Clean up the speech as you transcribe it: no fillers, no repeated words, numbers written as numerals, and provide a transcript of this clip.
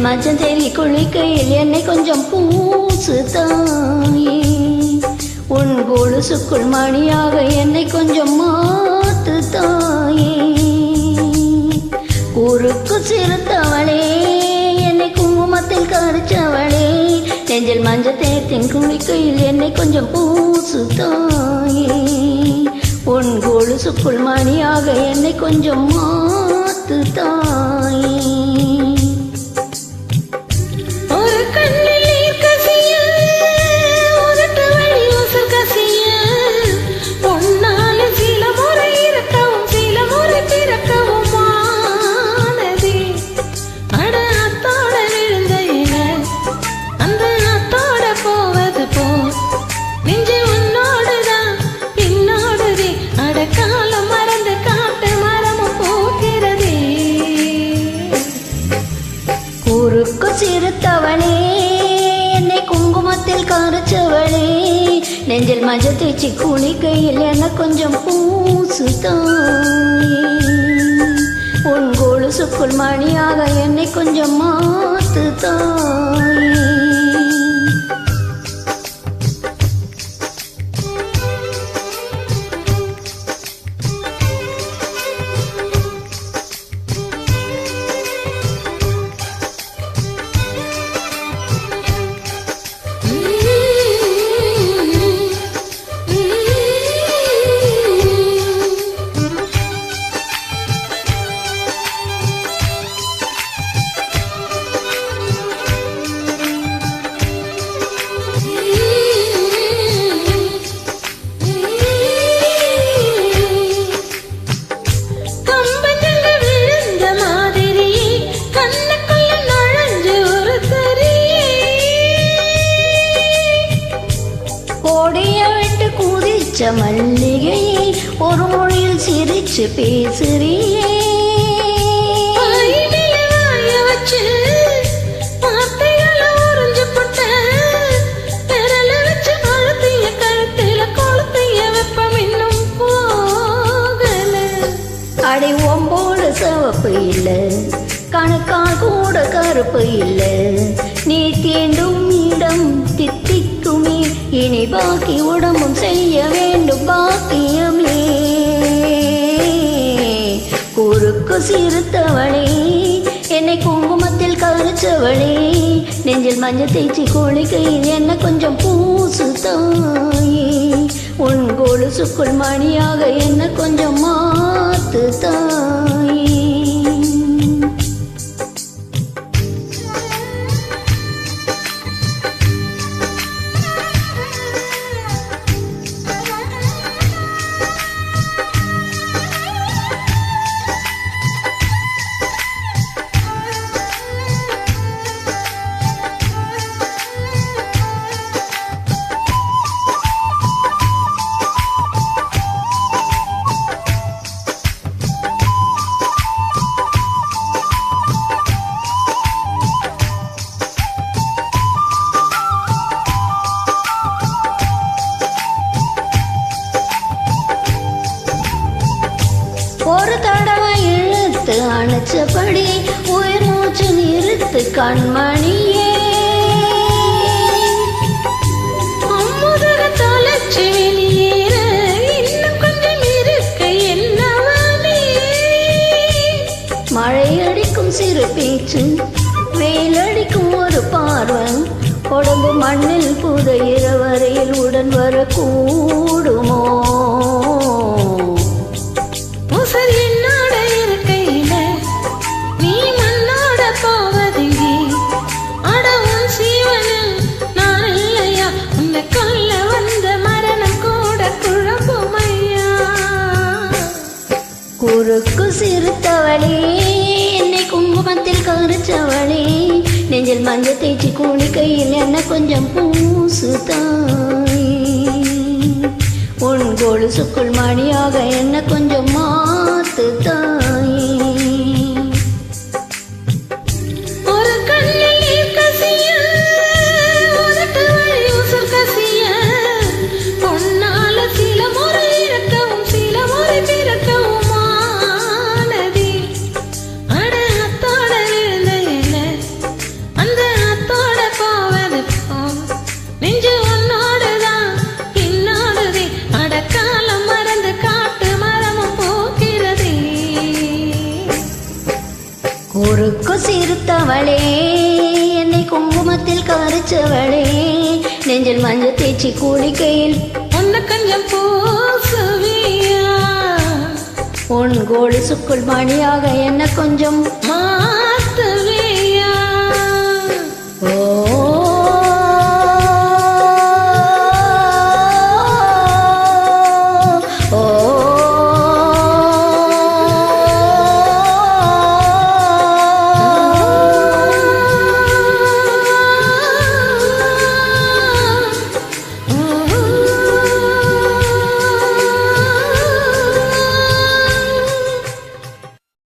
மச்சம் தேடி குளிக்கையில் என்னை கொஞ்சம் பூசு தாயே. உன் கொலுசுக்குள் மணியாக என்னை கொஞ்சம் மாத்து தாயே. ஊருக்கு சிறுத்தவளே, என்னை குங்குமத்தில் கரைச்சவளே, நெஞ்சில் மஞ்சள் தேத்தின் குளிக்கையில் என்னை கொஞ்சம் பூசு தாயே. உன் கொலுசுக்குள் மணியாக என்னை கொஞ்சம் மாத்து தாயே. ஊருக்கு சிறுத்தவளே, என்னை குங்குமத்தில் கரைச்சவளே, நெஞ்சில் மஞ்சள் தேய்ச்சி குளிக்கையில் என்ன கொஞ்சம் பூசு தாயே. உன் கொலுசுக்குள் மணியாக என்னை கொஞ்சம் மாத்து தாயே. மல்லிகையை ஒரு மொழியில் சிரிச்சு பேசுறியே. அடை ஒம்போடு சிவப்பு இல்ல, கணக்கால் கூட கருப்பு இல்ல, நீ தீண்டும் இடம் தித்திக்குமே, இனி பாக்கி உடம்பும் செய்ய வேண்டும் பாக்கியமே. ஊருக்கு சிறுத்தவளே, என்னை குங்குமத்தில் கரைச்சவளே, நெஞ்சில் மஞ்சள் தேய்ச்சி குளிக்கையில் என்ன கொஞ்சம் பூசு தாயே. உன் கொலுசுக்குள் மணியாக என்ன கொஞ்சம் மாத்து தாயே. ஒரு தடவை இழுத்து அணைச்சபடி உயிர் மூச்சு நிறுத்து கண்மணியே. அம்முதர தொலைச்சு வெளியேற இன்னும் கொஞ்சம் இருக்க என்னவனே. மழை அடிக்கும் சிறு பேச்சு, வெயிலடிக்கும் ஒரு பார்வை, உடம்பு மண்ணில் புதையிற வரையில் உடன் வர கூடுமோ. ஊருக்கு சிறுத்தவளே, என்னை குங்குமத்தில் கரைச்சவளே, நெஞ்சில் மஞ்சள் தேய்ச்சி குளிக்கையில் என்ன கொஞ்சம் பூசு தாயே. உன் கொலுசுக்குள் மணியாக என்ன கொஞ்சம் மாத்து தாயே. ஊருக்கு சிறுத்தவளே என்னை குங்குமத்தில் கரைச்சவளே நெஞ்சில் மஞ்சள் தேய்ச்சி குளிக்கையில் உன்னை கொஞ்சம் பூசுவியா உன் கோழி சுக்குள் மணியாக என்ன கொஞ்சம் மாத்து